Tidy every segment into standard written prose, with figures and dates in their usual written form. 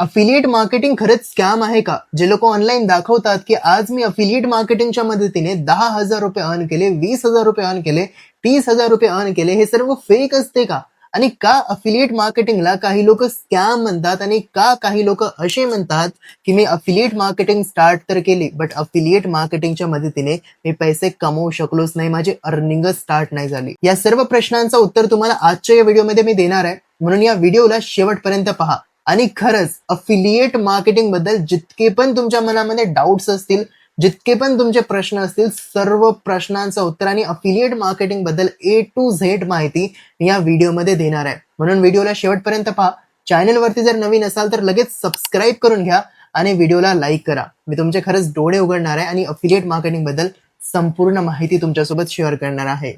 Affiliate marketing खरंच scam आहे का? जे लोक ऑनलाईन दाखवतात की आज मी अफिलिएट मार्केटिंगच्या मदतीने 10,000 रुपये अर्न केले, 20,000 रुपये अर्न केले, 30,000 रुपये अर्न केले, हे सर्व फेक असते का? आणि का अफिलिएट मार्केटिंगला काही लोक स्कॅम म्हणतात आणि का काही लोक असे म्हणतात की मी अफिलिएट मार्केटिंग स्टार्ट तर केली, बट अफिलिएट मार्केटिंगच्या मदतीने मी पैसे कमवू शकलोच नाही, माझी अर्निंगच स्टार्ट नाही झाली. या सर्व प्रश्नांचं उत्तर तुम्हाला आजच्या या व्हिडिओमध्ये मी देणार आहे, म्हणून या व्हिडिओला शेवटपर्यंत पहा. आणि खरंच अफिलिएट मार्केटिंग बद्दल जितके पण तुमच्या मनामध्ये डाऊट्स असतील, जितके पण तुमचे प्रश्न असतील, सर्व प्रश्नांचं उत्तर आणि अफिलिएट मार्केटिंग बद्दल A to Z माहिती मी या व्हिडिओमध्ये देणार आहे. म्हणून व्हिडिओला शेवटपर्यंत पहा. चॅनलवरती जर नवीन असाल तर लगेच सबस्क्राईब करून घ्या आणि व्हिडिओला लाईक करा. मी तुमचे खरंच डोळे उघडणार आहे आणि अफिलिएट मार्केटिंग बद्दल संपूर्ण माहिती तुमच्यासोबत शेअर करणार आहे.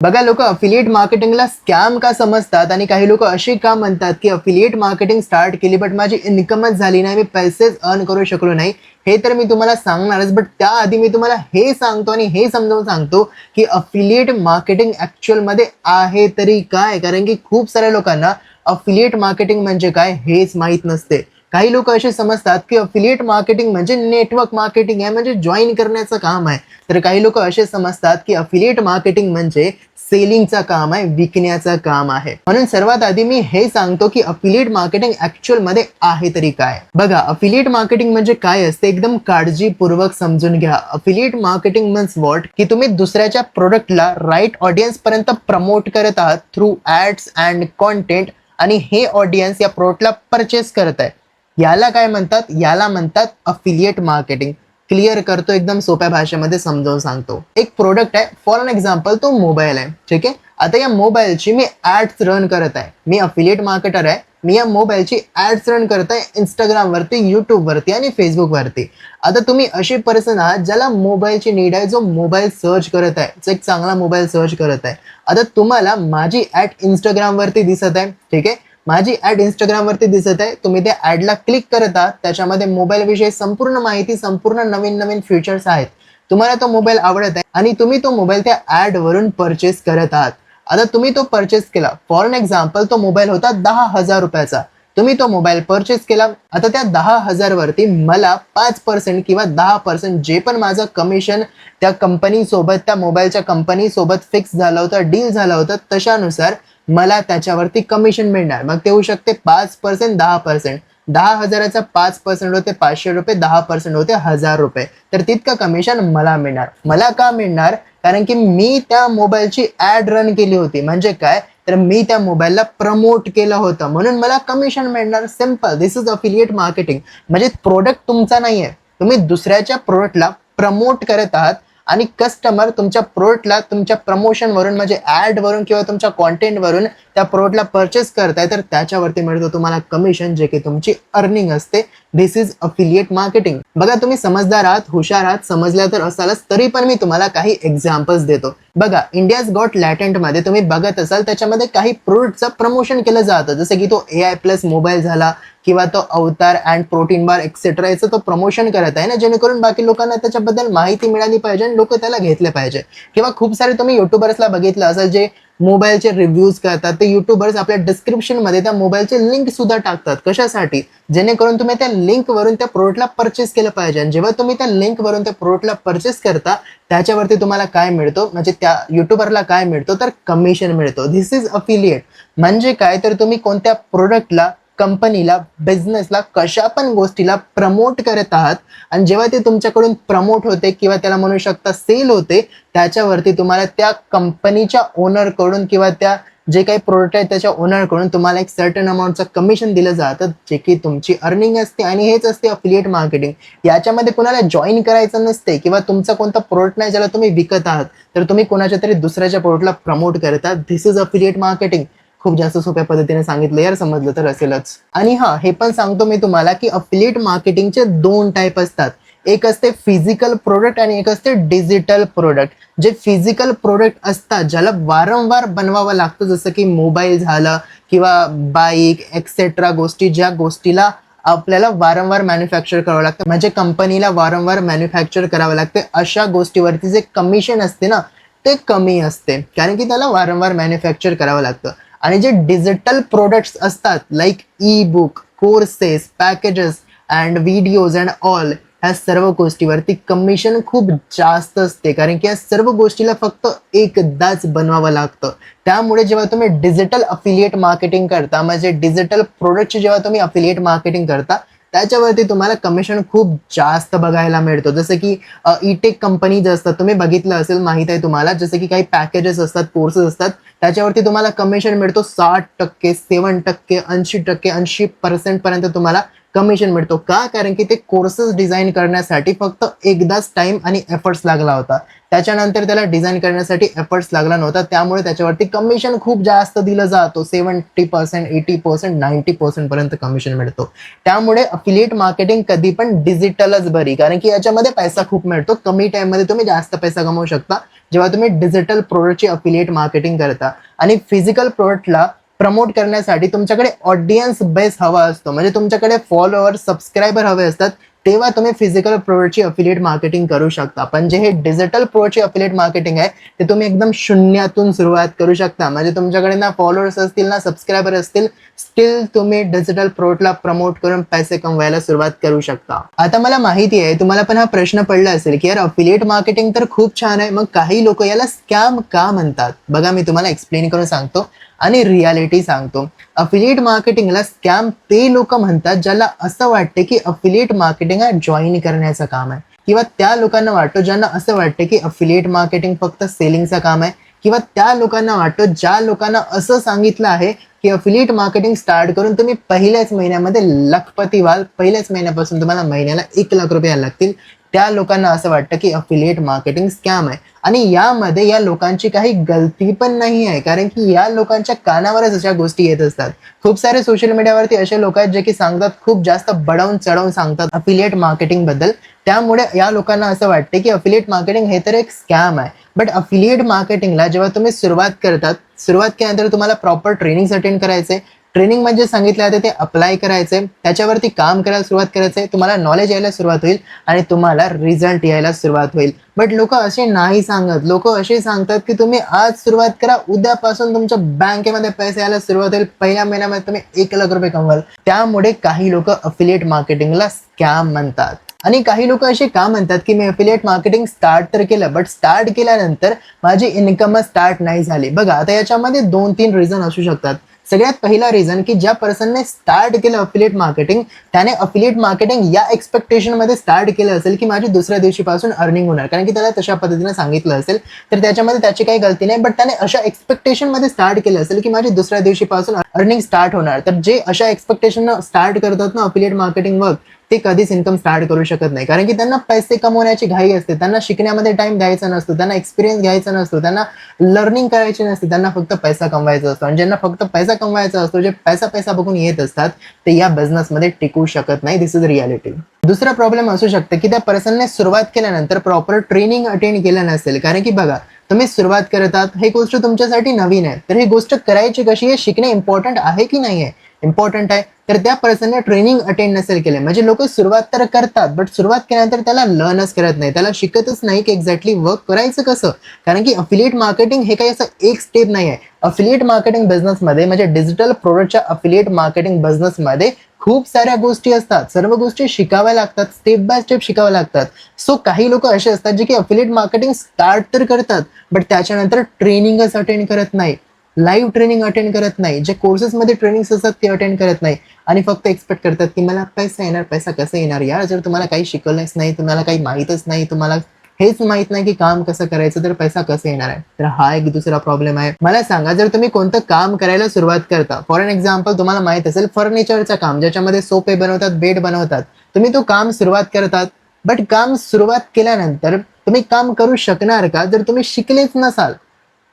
बघा, लोक अफिलिएट मार्केटिंगला स्कॅम का समजतात आणि काही लोक असे का म्हणतात की अफिलिएट मार्केटिंग स्टार्ट केली बट माझी इन्कमच झाली नाही, मी पैसेच अर्न करू शकलो नाही, हे तर मी तुम्हाला सांगणारच. बट त्याआधी मी तुम्हाला हे सांगतो आणि हे समजावून सांगतो की अफिलिएट मार्केटिंग ऍक्च्युअल मध्ये आहे तरी काय, कारण की खूप साऱ्या लोकांना अफिलिएट मार्केटिंग म्हणजे काय हेच माहित नसते. काही लोक असे समजतात की अफिलिएट मार्केटिंग म्हणजे नेटवर्क मार्केटिंग आहे, म्हणजे जॉईन करण्याचं काम आहे. तर काही लोक असे समजतात की अफिलिएट मार्केटिंग म्हणजे सेलिंगचं काम आहे, विकण्याचं काम आहे. म्हणून सर्वात आधी मी हे सांगतो की अफिलिएट मार्केटिंग ऍक्च्युअल मध्ये आहे तरी काय. बघा, अफिलिएट मार्केटिंग म्हणजे काय असते एकदम काळजीपूर्वक समजून घ्या. अफिलिएट मार्केटिंग मीन्स व्हॉट, की तुम्ही दुसऱ्याच्या प्रोडक्टला राईट ऑडियन्स पर्यंत प्रमोट करत आहात थ्रू ऍड्स अँड कॉन्टेंट, आणि हे ऑडियन्स या प्रोडक्टला परचेस करत आहे. याला काय म्हणतात? याला म्हणतात अफिलिएट मार्केटिंग. क्लिअर करतो, एकदम सोप्या भाषेमध्ये समजावून सांगतो. एक प्रोडक्ट आहे, फॉर एन एक्झाम्पल तो मोबाईल आहे, ठीक आहे. आता या मोबाईलची मी ऍड्स रन करत आहे, मी अफिलिएट मार्केटर आहे, मी या मोबाईलची ऍड्स रन करत आहे इंस्टाग्राम वरती, युट्यूब वरती आणि फेसबुक वरती. आता तुम्ही असे पर्सन आहात ज्याला मोबाईलची नीड आहे, जो मोबाईल सर्च करत आहे, जो एक चांगला मोबाईल सर्च करत आहे. आता तुम्हाला माझी ऍड इंस्टाग्राम वरती दिसत आहे, ठीक आहे, माझी ऍड इंस्टाग्राम वरती दिसत आहे, तुम्ही त्या ऍडला क्लिक करत आहात, त्याच्यामध्ये मोबाईल विषयी संपूर्ण माहिती, संपूर्ण नवीन नवीन फीचर्स आहेत, तुम्हाला तो मोबाईल आवडत आहे आणि तुम्ही तो मोबाईल त्या ऍड वरून परचेस करत आहात. आता तुम्ही तो परचेस केला, फॉर एन एक्झाम्पल तो मोबाईल होता 10,000 रुपयाचा, तुम्ही तो मोबाईल परचेस केला. आता त्या 10,000 वरती मला 5% किंवा 10% जे पण माझं कमिशन त्या कंपनी सोबत, त्या मोबाईलच्या कंपनी सोबत फिक्स झालं होतं, डील झालं होतं, तशानुसार मला त्याच्यावरती कमिशन मिळणार. मग ते होऊ शकते 5%, 10%. 10,000चा 5% होते 500 रुपये, 10% होते 1,000 रुपये. तर तितकं कमिशन मला मिळणार. मला का मिळणार? कारण की मी त्या मोबाईलची ऍड रन केली होती. म्हणजे काय, तर मी त्या मोबाईलला प्रमोट केलं होतं, म्हणून मला कमिशन मिळणार. Simple, this is affiliate marketing. म्हणजे प्रोडक्ट तुमचा नाहीये, तुम्ही दुसऱ्याच्या प्रोडक्टला प्रमोट करत आहात आणि कस्टमर तुमच्या प्रोडक्टला तुमच्या प्रमोशन वरून, म्हणजे ऍड वरून किंवा तुमच्या कॉन्टेंट वरून त्या प्रोडक्टला परचेस करताय, तर त्याच्यावरती मिळतो तुम्हाला कमिशन, जे की तुमची अर्निंग असते. दिस इज अफिलिएट मार्केटिंग. बघा, तुम्ही समजदार आहात, हुशार आहात, समजल्या तर असालच, तरी पण मी तुम्हाला काही एक्झाम्पल्स देतो. बघा, इंडियाज गॉट लॅटेंट मध्ये तुम्ही बघत असाल, त्याच्यामध्ये काही प्रोडक्टचं प्रमोशन केलं जातं, जसं की तो AI प्लस मोबाईल झाला किंवा तो अवतार अँड प्रोटीन बार एक्सेट्रा, याचं तो प्रमोशन करत आहे ना, जेणेकरून बाकी लोकांना त्याच्याबद्दल माहिती मिळाली पाहिजे आणि लोक त्याला घेतले पाहिजे. किंवा खूप सारे तुम्ही युट्यूबर्सला बघितलं असेल जे मोबाईलचे रिव्ह्यूज करतात, ते युट्यूबर्स आपल्या डिस्क्रिप्शन मध्ये त्या मोबाईलचे लिंक सुद्धा टाकतात. कशासाठी? जेणेकरून तुम्ही त्या लिंक वरून त्या प्रोडक्टला परचेस केलं पाहिजे. आणि जेव्हा तुम्ही त्या लिंक वरून त्या प्रोडक्टला परचेस करता, त्याच्यावरती तुम्हाला काय मिळतो, म्हणजे त्या युट्यूबरला काय मिळतो, तर कमिशन मिळतो. This is affiliate. म्हणजे काय, तर तुम्ही कोणत्या प्रोडक्टला, कंपनीला, बिझनेसला, कशा पण गोष्टीला प्रमोट करत आहात आणि जेव्हा ते तुमच्याकडून प्रमोट होते किंवा त्याला म्हणू शकता सेल होते, त्याच्यावरती तुम्हाला त्या कंपनीच्या ओनरकडून किंवा त्या जे काही प्रोडक्ट आहे त्याच्या ओनरकडून तुम्हाला एक सर्टन अमाऊंटचं कमिशन दिलं जातं, जे की तुमची अर्निंग असते. आणि हेच असते अफिलिएट मार्केटिंग. याच्यामध्ये कुणाला जॉईन करायचं नसते किंवा तुमचा कोणता प्रोडक्ट नाही ज्याला तुम्ही विकत आहात, तर तुम्ही कोणाच्या तरी दुसऱ्याच्या प्रोडक्टला प्रमोट करतात. This is affiliate marketing. खूप जास्त सोप्या पद्धतीने सांगितलं यार, समजलं तर असेलच. आणि हा, हे पण सांगतो मी तुम्हाला की अफिलिएट मार्केटिंगचे 2 टाईप असतात. एक असते फिजिकल प्रोडक्ट आणि एक असते डिजिटल प्रोडक्ट. जे फिजिकल प्रोडक्ट असतात, ज्याला वारंवार बनवावं लागतं, जसं की मोबाईल झालं किंवा बाईक एक्सेट्रा गोष्टी, ज्या गोष्टीला आपल्याला वारंवार मॅन्युफॅक्चर करावं लागतं, म्हणजे कंपनीला वारंवार मॅन्युफॅक्चर करावं लागते. अशा गोष्टीवरती जे कमिशन असते ना ते कमी असते, कारण की त्याला वारंवार मॅन्युफॅक्चर करावं लागतं. आणि जे डिजिटल प्रोडक्ट्स असतात like E book, courses, packages and videos and all, ह्या सर्व गोष्टीवरती कमिशन खूप जास्त असते, कारण की या सर्व गोष्टीला फक्त एकदाच बनवावं लागतं. त्यामुळे जेव्हा तुम्ही डिजिटल अफिलिएट मार्केटिंग करता, म्हणजे डिजिटल प्रोडक्टची जेव्हा तुम्ही अफिलिएट मार्केटिंग करता, त्याच्यावरती तुम्हाला कमिशन खूप जास्त बघायला मिळतो. जसं की ई-टेक कंपनीज असतात, तुम्ही बघितलं असेल, माहित आहे तुम्हाला, जसं की काही पॅकेजेस असतात, कोर्सेस असतात, त्याच्यावरती तुम्हाला कमिशन मिळतो 60%, 7%, 80%, 80% पर्यंत तुम्हाला कमिशन मिळतो. का? कारण की ते कोर्सेस डिझाईन करण्यासाठी फक्त एकदाच टाइम आणि एफर्ट्स लागला होता. त्याच्यानंतर त्याला डिझाईन करण्यासाठी एफर्ट्स लागला नव्हता, त्यामुळे त्याच्यावरती कमिशन खूप जास्त दिलं जातो. 70%, 80%, 90% पर्यंत कमिशन मिळतो. त्यामुळे अफिलिएट मार्केटिंग कधी पण डिजिटलच बरी, कारण की याच्यामध्ये पैसा खूप मिळतो. कमी टाइममध्ये तुम्ही जास्त पैसा कमवू शकता जेव्हा तुम्ही डिजिटल प्रोडक्टची अफिलिएट मार्केटिंग करता. आणि फिजिकल प्रोडक्टला प्रमोट करण्यासाठी तुमच्याकडे ऑडियन्स बेस हवा असतो, म्हणजे तुमच्याकडे फॉलोअर, सबस्क्रायबर हवे असतात, तेव्हा तुम्ही फिजिकल प्रोडक्टची अफिलिएट मार्केटिंग करू शकता. पण जे हे डिजिटल प्रोडक्टची अफिलिएट मार्केटिंग आहे ते तुम्ही एकदम शून्यातून सुरुवात करू शकता. म्हणजे तुमच्याकडे ना फॉलोअर्स असतील ना सबस्क्रायबर असतील, स्टील तुम्ही डिजिटल प्रोडक्टला प्रमोट करून पैसे कमवायला सुरुवात करू शकता. आता मला माहिती आहे तुम्हाला पण हा प्रश्न पडला असेल की यार अफिलिएट मार्केटिंग तर खूप छान आहे, मग काही लोक याला स्कॅम का म्हणतात. बघा मी तुम्हाला एक्सप्लेन करून सांगतो आणि रियालिटी सांगतो. अफिलिएट मार्केटिंगला स्कॅम ते लोक म्हणतात ज्याला असं वाटते की अफिलिएट मार्केटिंग हा जॉईन करण्याचं काम आहे, किंवा त्या लोकांना वाटतं ज्यांना असं वाटतं की अफिलिएट मार्केटिंग फक्त सेलिंगचं काम आहे, किंवा त्या लोकांना वाटतं ज्या लोकांना असं सांगितलं आहे की अफिलिएट मार्केटिंग स्टार्ट करून तुम्ही पहिल्याच महिन्यामध्ये लखपती व्हाल, पहिल्याच महिन्यापासून तुम्हाला महिन्याला 1,00,000 रुपये लागतील, त्या लोकांना असं वाटतं की अफिलिएट मार्केटिंग स्कॅम आहे. आणि यामध्ये या लोकांची काही गलती पण नाही आहे, कारण की या लोकांच्या कानावरच अशा गोष्टी येत असतात. खूप सारे सोशल मीडियावरती असे लोक आहेत जे की सांगतात, खूप जास्त बडवून चढवून सांगतात अफिलिएट मार्केटिंग बद्दल. त्यामुळे या लोकांना असं वाटते की अफिलिएट मार्केटिंग हे तर एक स्कॅम आहे. बट अफिलिएट मार्केटिंगला जेव्हा तुम्ही सुरुवात करतात, सुरुवात केल्यानंतर तुम्हाला प्रॉपर ट्रेनिंग अटेंड करायचे. ट्रेनिंग म्हणजे सांगितलं आहे ते अप्लाय करायचे, त्याच्यावरती काम करायला सुरुवात करायचे, तुम्हाला नॉलेज यायला सुरुवात होईल आणि तुम्हाला रिझल्ट यायला सुरुवात होईल. बट लोक असे नाही सांगत. लोक असे सांगतात की तुम्ही आज सुरुवात करा, उद्यापासून तुमच्या बँकेमध्ये पैसे यायला सुरुवात होईल, पहिल्या महिन्यामध्ये तुम्ही 1,00,000 रुपये कमवाल. त्यामुळे काही लोक अफिलिएट मार्केटिंगला स्कॅम म्हणतात. आणि काही लोक असे का म्हणतात की मी अफिलिएट मार्केटिंग स्टार्ट तर केलं, बट स्टार्ट केल्यानंतर माझी इन्कम स्टार्ट नाही झाली. बघा आता याच्यामध्ये 2-3 रिझन असू शकतात. सगळ्यात पहिला रिझन की ज्या पर्सनने स्टार्ट केलं अफिलिएट मार्केटिंग, त्याने अफिलिएट मार्केटिंग या एक्सपेक्टेशन मध्ये स्टार्ट केलं असेल की माझी दुसऱ्या दिवशीपासून अर्निंग होणार, कारण की त्याला तशा पद्धतीने सांगितलं असेल, तर त्याच्यामध्ये त्याची काही गलती नाही. बट त्याने अशा एक्सपेक्टेशन मध्ये स्टार्ट केलं असेल की माझी दुसऱ्या दिवशीपासून अर्निंग स्टार्ट होणार. तर जे अशा एक्सपेक्टेशन स्टार्ट करतात ना अफिलिएट मार्केटिंग वर्क, ते कधीच इन्कम स्टार्ट करू शकत नाही, कारण की त्यांना पैसे कमवण्याची घाई असते, त्यांना शिकण्यामध्ये टाइम द्यायचा नसतो, त्यांना एक्सपिरियन्स घ्यायचा नसतो, त्यांना लर्निंग करायची नसते, त्यांना फक्त पैसा कमवायचा असतो. आणि ज्यांना फक्त पैसा कमवायचा असतो, जे पैसा बघून येत असतात, ते या बिझनेसमध्ये टिकू शकत नाही. दिस इज रियालिटी. दुसरा प्रॉब्लेम असू शकतं की त्या पर्सनने सुरुवात केल्यानंतर प्रॉपर ट्रेनिंग अटेंड केलं नसेल, कारण की बघा तुम्ही सुरुवात करतात, ही गोष्ट तुमच्यासाठी नवीन आहे, तर ही गोष्ट करायची कशी आहे, शिकणे इम्पॉर्टंट आहे की नाही आहे, इम्पॉर्टंट आहे. तर त्या पर्सनने ट्रेनिंग अटेंड नसेल केले, म्हणजे लोक सुरुवात तर करतात, बट सुरुवात केल्यानंतर त्याला लर्नच करत नाही, त्याला शिकतच नाही की एक्झॅक्टली वर्क करायचं कसं. कारण की अफिलिएट मार्केटिंग हे काही असं एक स्टेप नाही आहे. अफिलिएट मार्केटिंग बिझनेसमध्ये, म्हणजे डिजिटल प्रोडक्टच्या अफिलिएट मार्केटिंग बिझनेसमध्ये खूप साऱ्या गोष्टी असतात, सर्व गोष्टी शिकाव्या लागतात, स्टेप बाय स्टेप शिकाव्या लागतात. सो काही लोक असे असतात जे की अफिलिएट मार्केटिंग स्टार्ट तर करतात, बट त्याच्यानंतर ट्रेनिंगच अटेंड करत नाही, लाईव्ह ट्रेनिंग अटेंड करत नाही, जे कोर्सेसमध्ये ट्रेनिंग्स असतात ते अटेंड करत नाही, आणि फक्त एक्सपेक्ट करतात की मला पैसा येणार, पैसा कसं येणार. यार जर तुम्हाला काही शिकवलंच नाही, तुम्हाला काही माहीतच नाही, तुम्हाला हेच माहित नाही की काम कसं करायचं, तर पैसा कसं येणार आहे. तर हा एक दुसरा प्रॉब्लेम आहे. मला सांगा, जर तुम्ही कोणतं काम करायला सुरुवात करता, फॉर एन एक्झाम्पल तुम्हाला माहित असेल फर्निचरचं काम, ज्याच्यामध्ये सोफे बनवतात, बेड बनवतात, तुम्ही तो काम सुरुवात करतात, बट काम सुरुवात केल्यानंतर तुम्ही काम करू शकणार का जर तुम्ही शिकलेच नसाल.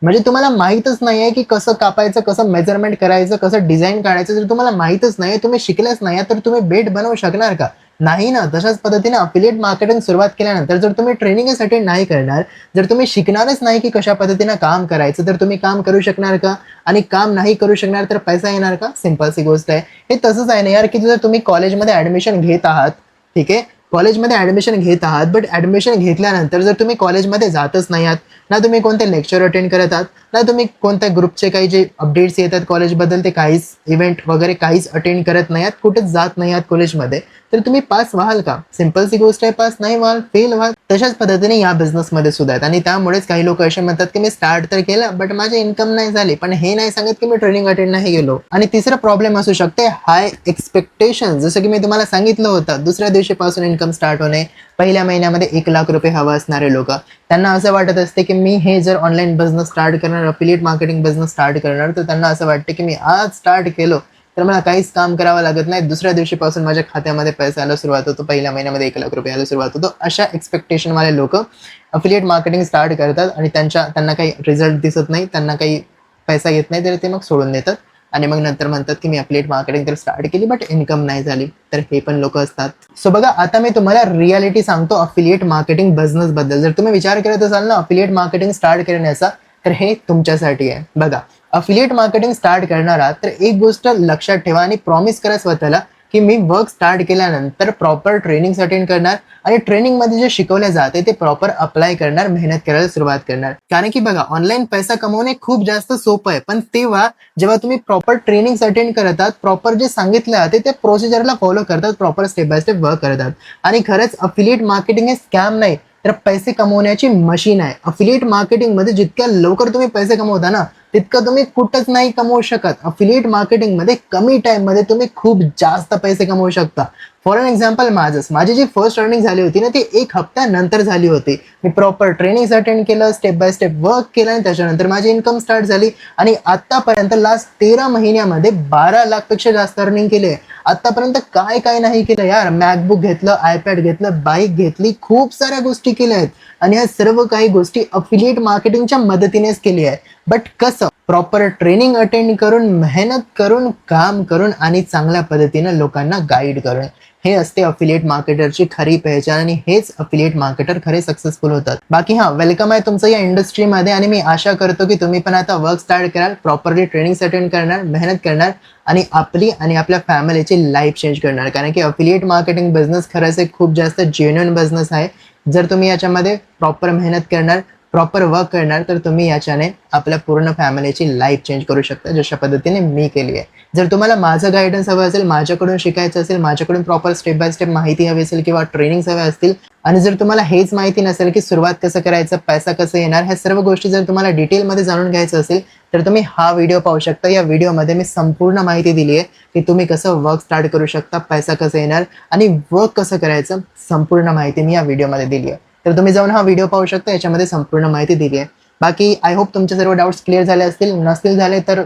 म्हणजे तुम्हाला माहीतच नाही आहे की कसं कापायचं, कसं मेजरमेंट करायचं, कसं डिझाईन काढायचं, जर तुम्हाला माहीतच नाही, तुम्ही शिकलेच नाही, तर तुम्ही बेड बनवू शकणार का. नाही ना. तशाच पद्धतीने अफिलिएट मार्केटिंग सुरुवात केल्यानंतर जर तुम्ही ट्रेनिंगच अटेंड नाही करणार, जर तुम्ही शिकणारच नाही की कशा पद्धतीनं काम करायचं, तर तुम्ही काम करू शकणार का? आणि काम नाही करू शकणार तर पैसा येणार का? सिंपल सी गोष्ट आहे. हे तसंच आहे ना यार, की जर तुम्ही कॉलेजमध्ये ॲडमिशन घेत आहात, ठीक आहे. कॉलेजमध्ये ॲडमिशन घेत आहात, बट ॲडमिशन घेतल्यानंतर जर तुम्ही कॉलेजमध्ये जातच नाही आहात, ना तुम्ही कोणते लेक्चर अटेंड करत आहात, ना तुम्ही कोणत्या ग्रुपचे काही जे अपडेट्स येतात कॉलेजबद्दल ते काहीच इव्हेंट वगैरे काहीच अटेंड करत नाही आहात, कुठेच जात नाही आहात कॉलेजमध्ये, तर तुम्ही पास व्हाल का? सिंपल सी गोष्ट आहे, पास नाही व्हाल, फेल व्हाल. तशाच पद्धतीने या बिझनेसमध्ये सुद्धा आहेत आणि त्यामुळेच काही लोक असे म्हणतात की मी स्टार्ट तर केलं बट माझे इन्कम नाही झाली, पण हे नाही सांगत की मी ट्रेनिंग अटेंड नाही गेलो. आणि तिसरा प्रॉब्लेम असू शकते हाय एक्सपेक्टेशन. जसं की मी तुम्हाला सांगितलं होतं, दुसऱ्या दिवशीपासून इन्कम स्टार्ट होणे, पहिल्या महिन्यामध्ये 1,00,000 रुपये हवं असणारे लोक, त्यांना असं वाटत असते की मी हे जर ऑनलाईन बिझनेस स्टार्ट करणार, अफिलिएट मार्केटिंग बिझनेस स्टार्ट करणार, तर त्यांना असं वाटतं की मी आज स्टार्ट केलो तर मला काहीच काम करावं लागत नाही, दुसऱ्या दिवशीपासून माझ्या खात्यामध्ये पैसा यायला सुरुवात होतो, पहिल्या महिन्यामध्ये 1,00,000 रुपये यायला सुरुवात होतो. अशा एक्सपेक्टेशनवाले लोक अफिलिएट मार्केटिंग स्टार्ट करतात आणि त्यांना काही रिझल्ट दिसत नाही, त्यांना काही पैसा येत नाही, तर ते मग सोडून देतात आणि मग नंतर म्हणतात की मी अफिलिएट मार्केटिंग तर स्टार्ट केली बट इन्कम नाही झाली. तर हे पण लोक असतात. सो बघा, आता मी तुम्हाला रियालिटी सांगतो अफिलिएट मार्केटिंग बिझनेस बद्दल. जर तुम्ही विचार करत असाल ना अफिलिएट मार्केटिंग स्टार्ट करण्याचा, तर हे तुमच्यासाठी आहे. बघा, अफिलिएट मार्केटिंग स्टार्ट करणार आहात तर एक गोष्ट लक्षात ठेवा आणि प्रॉमिस करा स्वतःला की मी वर्क स्टार्ट केल्यानंतर प्रॉपर ट्रेनिंग अटेंड करणार आणि ट्रेनिंगमध्ये जे शिकवले जाते ते प्रॉपर अप्लाय करणार, मेहनत करायला सुरुवात करणार. कारण की बघा, ऑनलाईन पैसा कमवणे खूप जास्त सोपं आहे, पण तेव्हा जेव्हा तुम्ही प्रॉपर ट्रेनिंग अटेंड करतात, प्रॉपर जे सांगितलं जाते ते प्रोसिजरला फॉलो करतात, proper step by step work करतात. आणि खरंच अफिलिएट मार्केटिंग हे स्कॅम नाही तर पैसे कमवण्याची मशीन आहे. अफिलिएट मार्केटिंगमध्ये जितक्या लवकर तुम्ही पैसे कमवता ना, तितकं तुम्ही कुठंच नाही कमवू शकत. अफिलिएट मार्केटिंगमध्ये कमी टाइममध्ये तुम्ही खूप जास्त पैसे कमवू शकता. फॉर एन एक्झाम्पल माझी जी फर्स्ट अर्निंग झाली होती ना, ती 1 हप्त्यानंतर झाली होती. मी प्रॉपर ट्रेनिंग अटेंड केलं, स्टेप बाय स्टेप वर्क केलं आणि त्याच्यानंतर माझी इन्कम स्टार्ट झाली आणि आतापर्यंत लास्ट 13 महिन्यामध्ये 12 लाख पेक्षा जास्त अर्निंग केली आहे. आतापर्यंत काय काय नाही केलं यार. मॅकबुक घेतलं, आयपॅड घेतलं, बाईक घेतली, खूप साऱ्या गोष्टी केल्या आहेत आणि ह्या सर्व काही गोष्टी अफिलिएट मार्केटिंगच्या मदतीनेच केली आहे. बट कसं? प्रॉपर ट्रेनिंग अटेंड करून, मेहनत करून, काम करून आणि चांगल्या पद्धतीनं लोकांना गाईड करून. हे असते अफिलिएट मार्केटरची खरी पहचान आणि हेच अफिलिएट मार्केटर खरे सक्सेसफुल होतात. बाकी वेलकम आहे तुमचं या इंडस्ट्रीमध्ये आणि मी आशा करतो की तुम्ही पण आता वर्क स्टार्ट कराल, प्रॉपरली ट्रेनिंग अटेंड करणार, मेहनत करणार आणि आपली आणि आपल्या फॅमिलीची लाईफ चेंज करणार. कारण की अफिलिएट मार्केटिंग बिझनेस खरंच एक खूप जास्त जेन्युइन बिझनेस आहे. जर तुम्ही याच्यामध्ये प्रॉपर मेहनत करणार, प्रॉपर वर्क करणार, तर तुम्ही याच्याने आपल्या पूर्ण फॅमिलीची लाईफ चेंज करू शकता, जशा पद्धतीने मी केली आहे. जर तुम्हाला माझं गायडन्स हवं असेल, माझ्याकडून शिकायचं असेल, माझ्याकडून प्रॉपर स्टेप बाय स्टेप माहिती हवी असेल किंवा ट्रेनिंग्स हवे असतील आणि जर तुम्हाला हेच माहिती नसेल की सुरुवात कसं करायचं, पैसा कसं येणार, ह्या सर्व गोष्टी जर तुम्हाला डिटेलमध्ये जाणून घ्यायचं असेल, तर तुम्ही हा व्हिडिओ पाहू शकता. या व्हिडिओमध्ये मी संपूर्ण माहिती दिली आहे की तुम्ही कसं वर्क स्टार्ट करू शकता, पैसा कसं येणार आणि वर्क कसं करायचं, संपूर्ण माहिती मी या व्हिडिओमध्ये दिली आहे. तर तुम्ही जाऊन हा व्हिडिओ पाहू शकता, याच्यामध्ये संपूर्ण माहिती दिली आहे. बाकी आय होप तुमचे सर्व डाऊट्स क्लिअर झाले असतील. नसतील झाले तर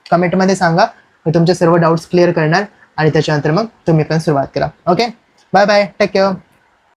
कमेंटमध्ये सांगा, मी तुमचे सर्व डाऊट्स क्लिअर करणार आणि त्याच्यानंतर मग तुम्ही पण सुरुवात करा. Okay, bye bye, take care.